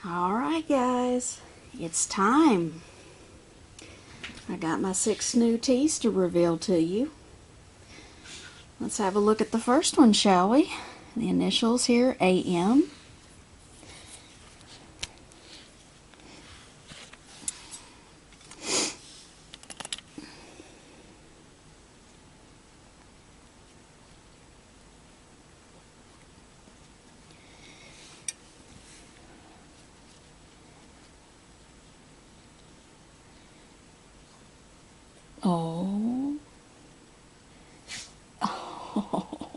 Alright guys, it's time. I got my 6 new teas to reveal to you. Let's have a look at the first one, shall we? The initials here, AM. Oh. Oh.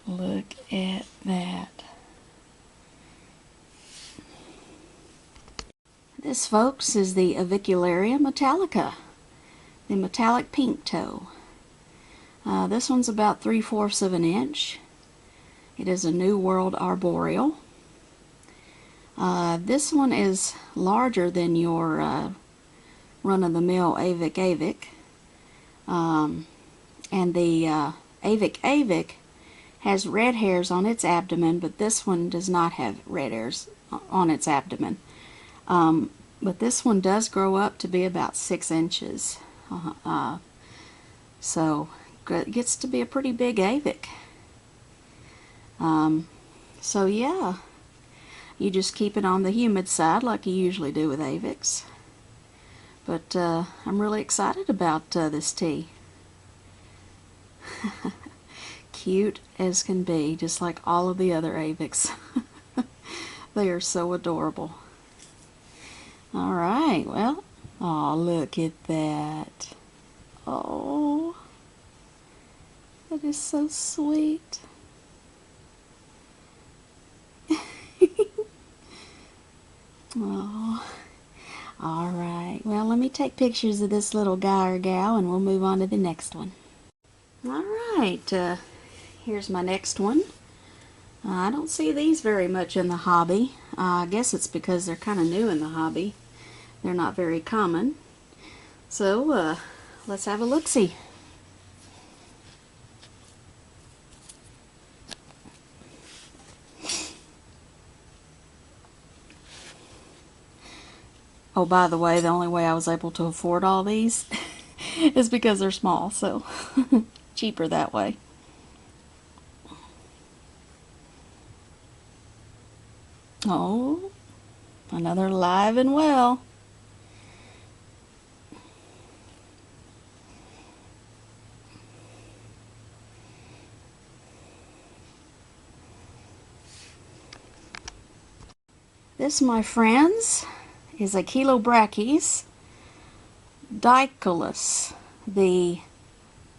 Look at that. This, folks, is the Avicularia metallica, the metallic pink toe. This one's about 3/4 of an inch. It is a New World arboreal. This one is larger than your run-of-the-mill Avic. And the Avic has red hairs on its abdomen, but this one does not have red hairs on its abdomen. But this one does grow up to be about 6 inches. So it gets to be a pretty big Avic. So yeah, you just keep it on the humid side like you usually do with Avics. But I'm really excited about this tea. Cute as can be, just like all of the other Avics. They are so adorable. Alright, well, oh, look at that. Oh, that is so sweet. Oh, alright, well, let me take pictures of this little guy or gal and we'll move on to the next one. Alright, here's my next one. I don't see these very much in the hobby. I guess it's because they're kind of new in the hobby. They're not very common. So, let's have a look-see. Oh, by the way, the only way I was able to afford all these is because they're small, so cheaper that way. Oh, another live and well. This, my friends, is a Chilobrachys dicolus, the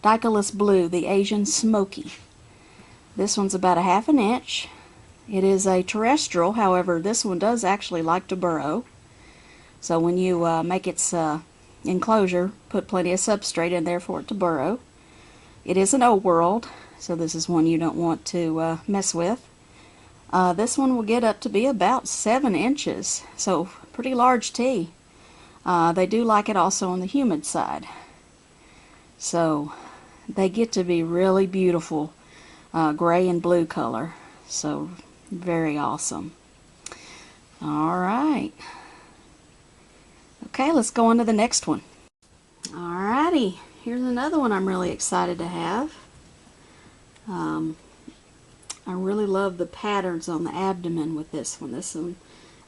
dicolus blue, the Asian smoky. This one's about 1/2 inch. It is a terrestrial, however, this one does actually like to burrow. So when you make its enclosure, put plenty of substrate in there for it to burrow. It is an old world, so this is one you don't want to mess with. This one will get up to be about 7 inches, so pretty large tea. They do like it also on the humid side. So they get to be really beautiful gray and blue color. So very awesome. Alright. Okay, let's go on to the next one. Alrighty, here's another one I'm really excited to have. I really love the patterns on the abdomen with this one. This one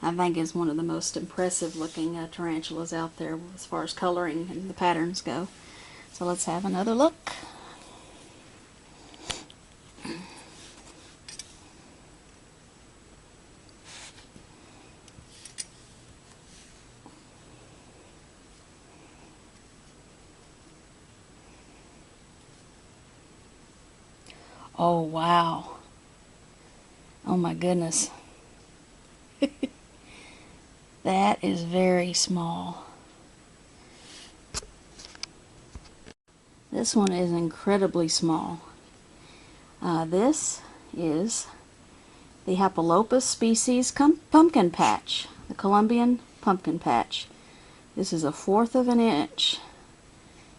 I think is one of the most impressive looking tarantulas out there as far as coloring and the patterns go. So let's have another look. Oh wow. Oh my goodness. That is very small. This one is incredibly small. This is the Hapalopus species pumpkin patch, the Colombian pumpkin patch. This is 1/4 of an inch.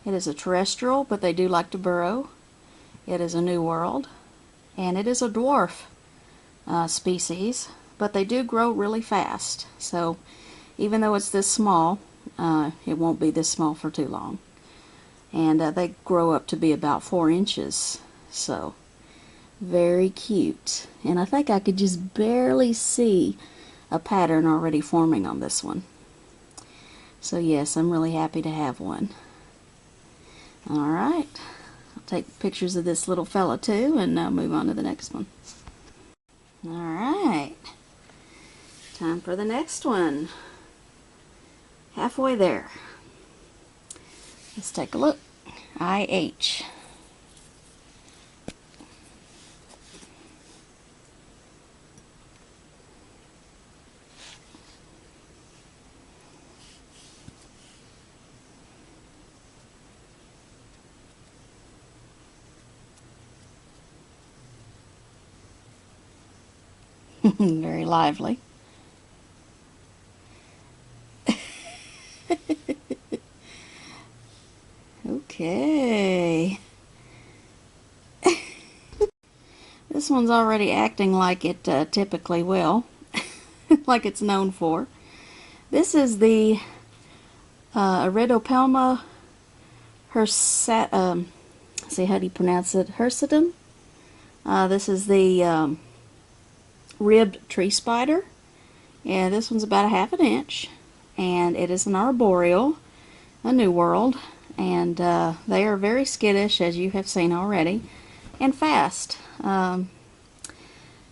It is a terrestrial, but they do like to burrow. It is a New World, and it is a dwarf species. but they do grow really fast. So even though it's this small, it won't be this small for too long. And they grow up to be about 4 inches. So very cute. And I think I could just barely see a pattern already forming on this one. So yes, I'm really happy to have one. Alright, I'll take pictures of this little fella too, and move on to the next one. Alright, time for the next one. Halfway there. Let's take a look. IH. Very lively. Okay. This one's already acting like it typically will, like it's known for. This is the Iridopelma hirsatum. See, how do you pronounce it? Hirsatum. This is the ribbed tree spider. Yeah, this one's about a half an inch, and it is an arboreal, a New World, and they are very skittish, as you have seen already, and fast.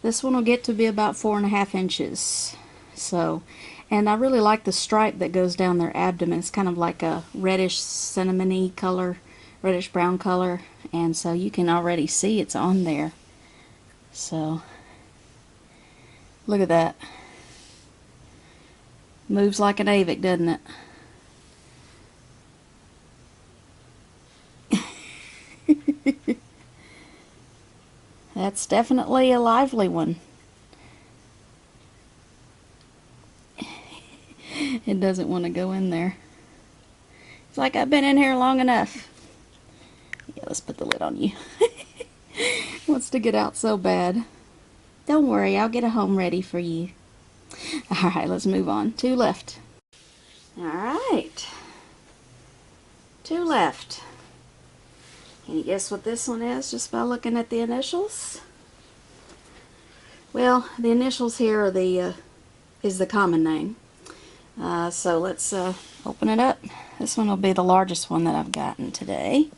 This one will get to be about 4.5 inches. So, and I really like the stripe that goes down their abdomen. It's kind of like a reddish cinnamony color, reddish brown color, and so you can already see it's on there. So look at that. Moves like an avic, doesn't it? That's definitely a lively one. It doesn't want to go in there. It's like, I've been in here long enough. Yeah, let's put the lid on you. Wants to get out so bad. Don't worry, I'll get a home ready for you. Alright, let's move on. 2 left. Alright. 2 left. Can you guess what this one is just by looking at the initials? Well, the initials here are is the common name. So let's open it up. This one will be the largest one that I've gotten today.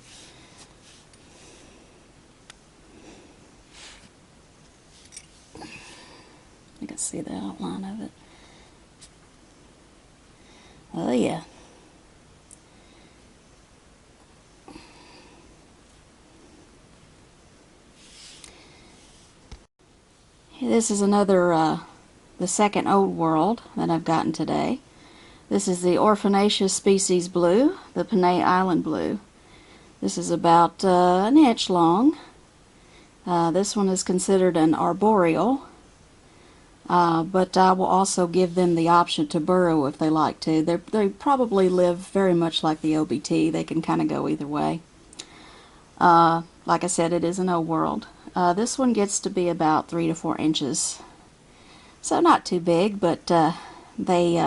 You can see the outline of it. Oh yeah. This is another, the second Old World that I've gotten today. This is the Orphanaceous species blue, the Panay Island blue. This is about an inch long. This one is considered an arboreal, but I will also give them the option to burrow if they like to. They probably live very much like the OBT. They can kind of go either way. Like I said, it is an Old World. This one gets to be about 3 to 4 inches, so not too big, but they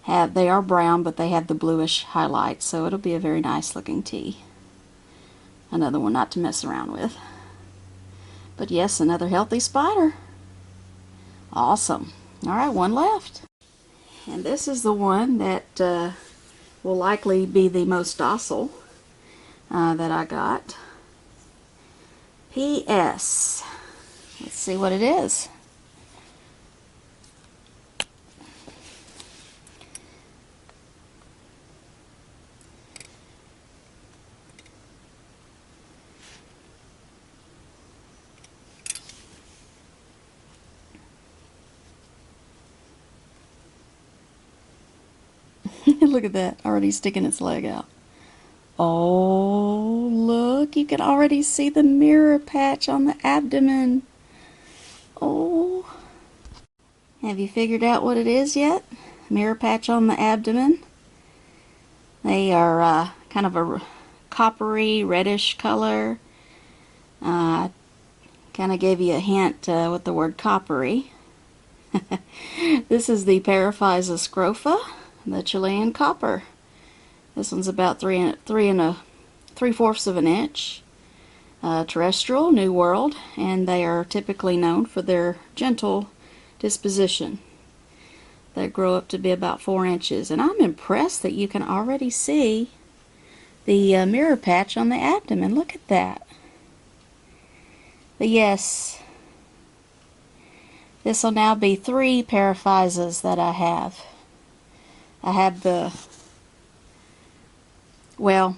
are brown, but they have the bluish highlights, so it'll be a very nice looking tea. Another one not to mess around with. But yes, another healthy spider. Awesome. Alright, 1 left. And this is the one that will likely be the most docile that I got. P.S. Let's see what it is. Look at that, already sticking its leg out. Oh, look, you can already see the mirror patch on the abdomen. Oh. Have you figured out what it is yet? Mirror patch on the abdomen. They are kind of a coppery, reddish color. Kind of gave you a hint with the word coppery. This is the Paraphysa scrofa, the Chilean copper. This one's about 3 3/4 of an inch. Terrestrial, New World, and they are typically known for their gentle disposition. They grow up to be about 4 inches, and I'm impressed that you can already see the mirror patch on the abdomen. Look at that. But yes, this will now be 3 Paraphysas that I have. I have the, well,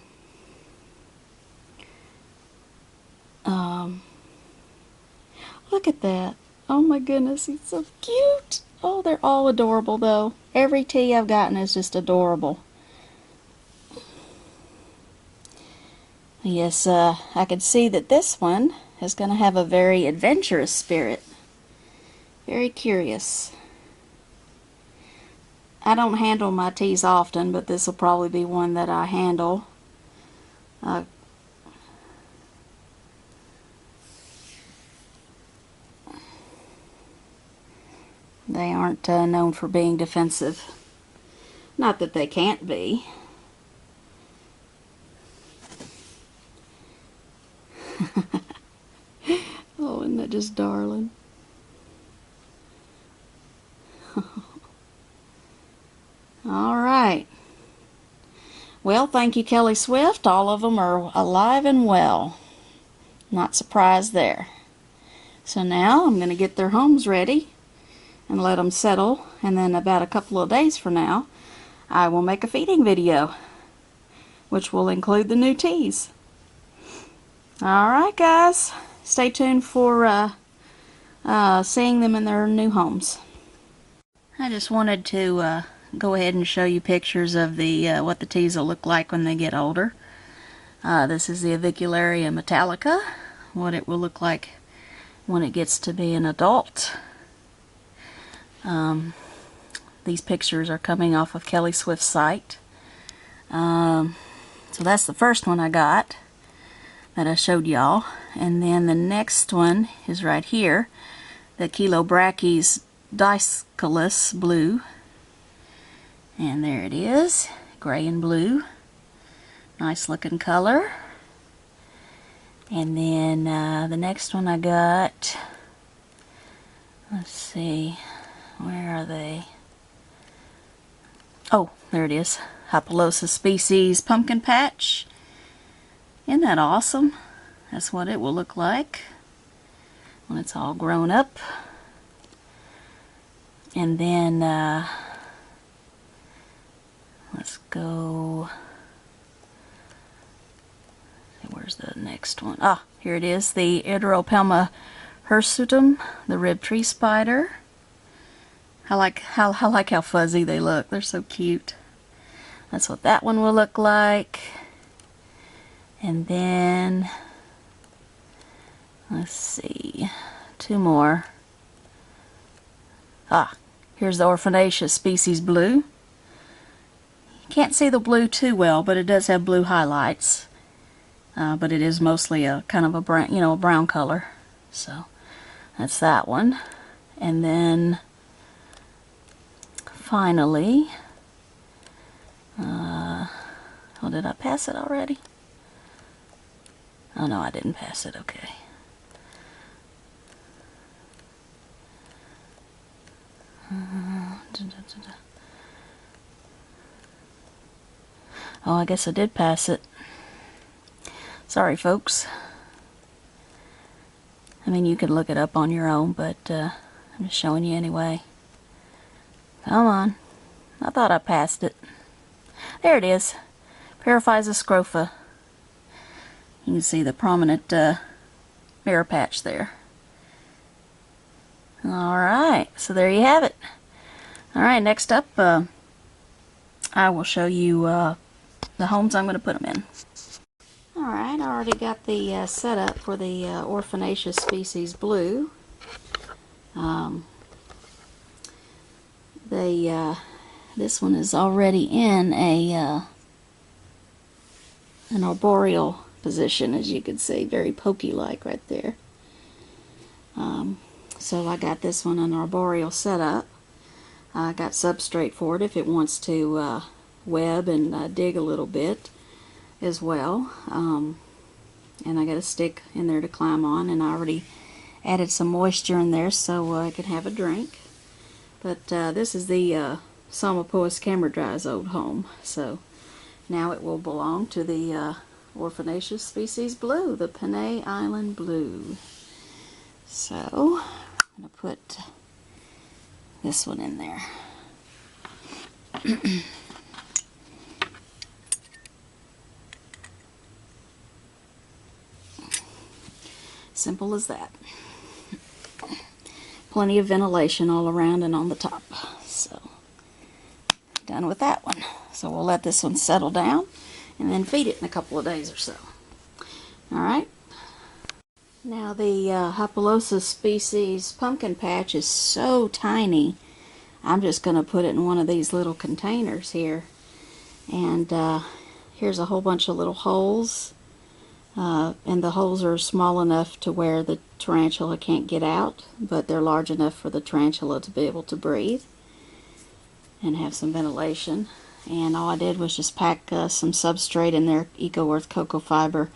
look at that. Oh my goodness, he's so cute. Oh, they're all adorable though. Every tea I've gotten is just adorable. Yes, I could see that this one is going to have a very adventurous spirit. Very curious. I don't handle my teas often, but this will probably be one that I handle. They aren't known for being defensive. Not that they can't be. Oh, isn't that just darling? Alright. Well, thank you, Kelly Swift. All of them are alive and well. Not surprised there. So now I'm going to get their homes ready and let them settle, and then about a couple of days from now I will make a feeding video which will include the new teas. Alright guys, stay tuned for seeing them in their new homes. I just wanted to go ahead and show you pictures of the what the teas will look like when they get older. This is the Avicularia metallica, what it will look like when it gets to be an adult. These pictures are coming off of Kelly Swift's site. So that's the first one I got that I showed y'all, and then the next one is right here, the Chilobrachys discolus blue, and there it is, gray and blue, nice looking color. And then the next one I got, let's see, where are they? Oh, there it is, Hypolosa species pumpkin patch. Isn't that awesome? That's what it will look like when it's all grown up. And then let's go, where's the next one? Ah, here it is, the Eteropelma hirsutum, the rib tree spider. I like how fuzzy they look. They're so cute. That's what that one will look like. And then let's see, 2 more. Ah, here's the Orphanaceous species blue. You can't see the blue too well, but it does have blue highlights. But it is mostly a kind of a brown, a brown color. So that's that one. And then finally, oh, did I pass it already? Oh no, I didn't pass it. Okay. Oh, I guess I did pass it. Sorry, folks. I mean, you can look it up on your own, but I'm just showing you anyway. Come on. I thought I passed it. There it is. Paraphysa scrofa. You can see the prominent mirror patch there. Alright, so there you have it. Alright, next up, I will show you the homes I'm going to put them in. Alright, I already got the setup for the Orphanaceous species blue. This one is already in an arboreal position, as you can see, very pokey-like right there. So I got this one an arboreal setup. I got substrate for it if it wants to web and dig a little bit as well. And I got a stick in there to climb on, and I already added some moisture in there so I can have a drink. But this is the Psalmopoeus camerdry's old home, so now it will belong to the orphanaceous species blue, the Panay Island blue. So I'm going to put this one in there. Simple as that. Plenty of ventilation all around and on the top. So, done with that one. So we'll let this one settle down and then feed it in a couple of days or so. Alright. Now the Hypolosa species pumpkin patch is so tiny. I'm just going to put it in one of these little containers here. And here's a whole bunch of little holes. And the holes are small enough to where the tarantula can't get out, but they're large enough for the tarantula to be able to breathe and have some ventilation. And all I did was just pack some substrate in there, EcoEarth cocoa fiber,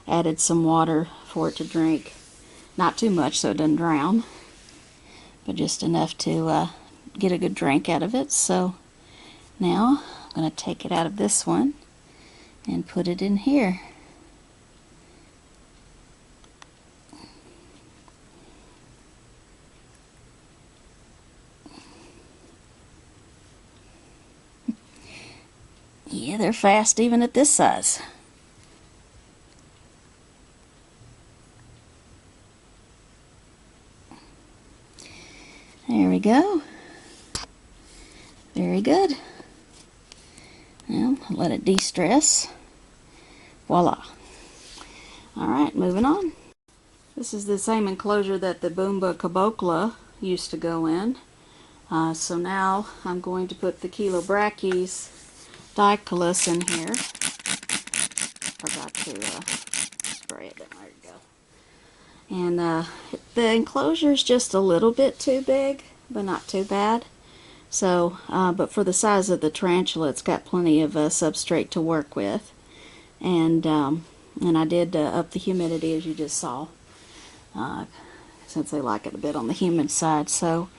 added some water for it to drink. Not too much so it doesn't drown, but just enough to get a good drink out of it. So now I'm going to take it out of this one and put it in here. Yeah, they're fast even at this size. There we go. Very good. Now, let it de-stress. Voila. Alright, moving on. This is the same enclosure that the Boomba cabocla used to go in. So now I'm going to put the Chilobrachys dicolus in here. Forgot to spray it. There we go. And the enclosure is just a little bit too big, but not too bad. So, but for the size of the tarantula, it's got plenty of substrate to work with. And I did up the humidity, as you just saw, since they like it a bit on the humid side. So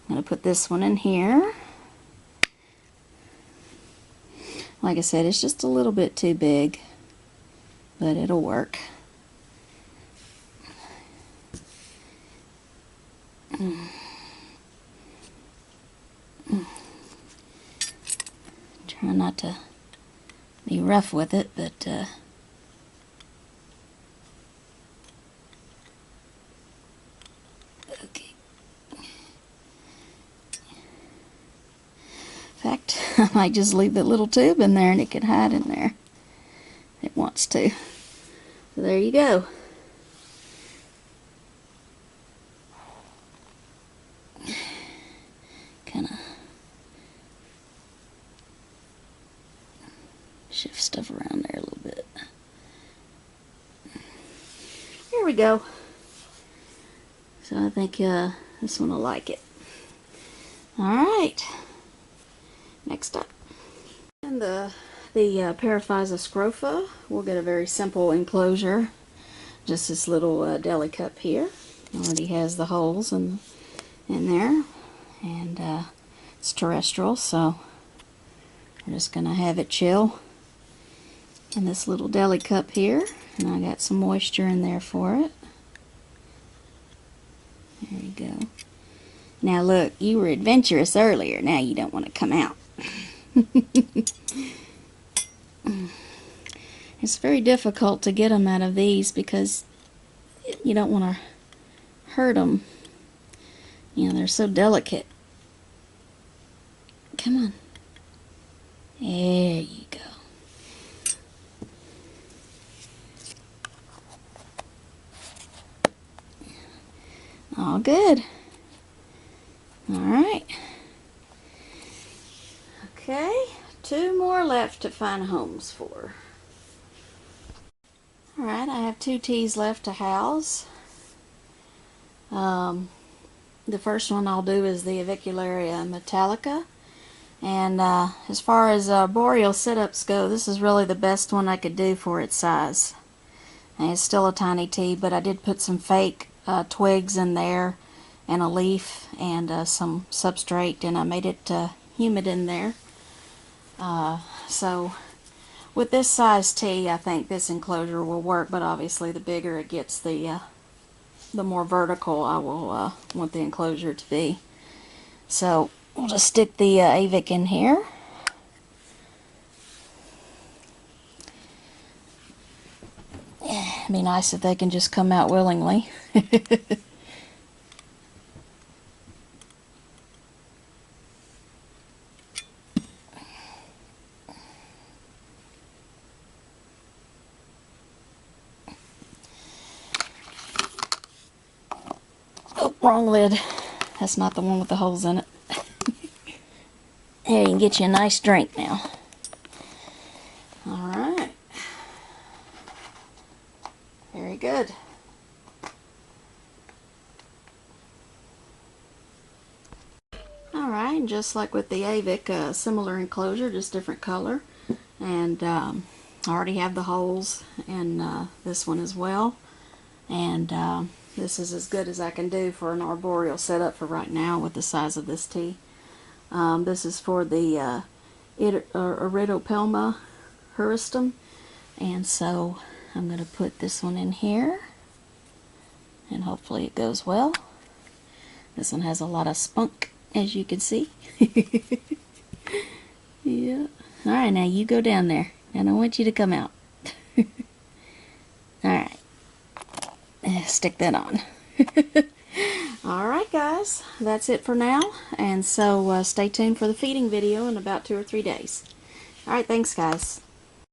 I'm going to put this one in here. Like I said, it's just a little bit too big, but it'll work. Try not to be rough with it, but okay. In fact, I might just leave that little tube in there and it can hide in there if it wants to. So there you go. Kind of shift stuff around there a little bit. There we go. So I think this one will like it. Alright. Next up. And the Paraphysa scrofa, we'll get a very simple enclosure. Just this little deli cup here. Already has the holes in there. And it's terrestrial, so we're just going to have it chill in this little deli cup here. And I got some moisture in there for it. There we go. Now look, you were adventurous earlier. Now you don't want to come out. It's very difficult to get them out of these because you don't want to hurt them. You know, they're so delicate. Come on. There you go. All good. Alright. Okay, 2 more left to find homes for. Alright, I have 2 teas left to house. The first one I'll do is the Avicularia metallica. And as far as boreal sit-ups go, this is really the best one I could do for its size. And it's still a tiny tea, but I did put some fake twigs in there and a leaf and some substrate, and I made it humid in there. So with this size tea, I think this enclosure will work, but obviously the bigger it gets, the more vertical I will want the enclosure to be. So we'll just stick the Avic in here. It'd be nice if they can just come out willingly. Oh, wrong lid. That's not the one with the holes in it. Here, you can get you a nice drink now. Alright. Very good. Alright, and just like with the Avic, similar enclosure, just different color. And I already have the holes in this one as well. And this is as good as I can do for an arboreal setup for right now with the size of this tea. This is for the Iridopelma hirustum. And so I'm going to put this one in here. And hopefully it goes well. This one has a lot of spunk, as you can see. Yeah. Alright, now you go down there. And I want you to come out. Alright. Stick that on. Alright guys, that's it for now. And so stay tuned for the feeding video in about 2 or 3 days. Alright, thanks guys.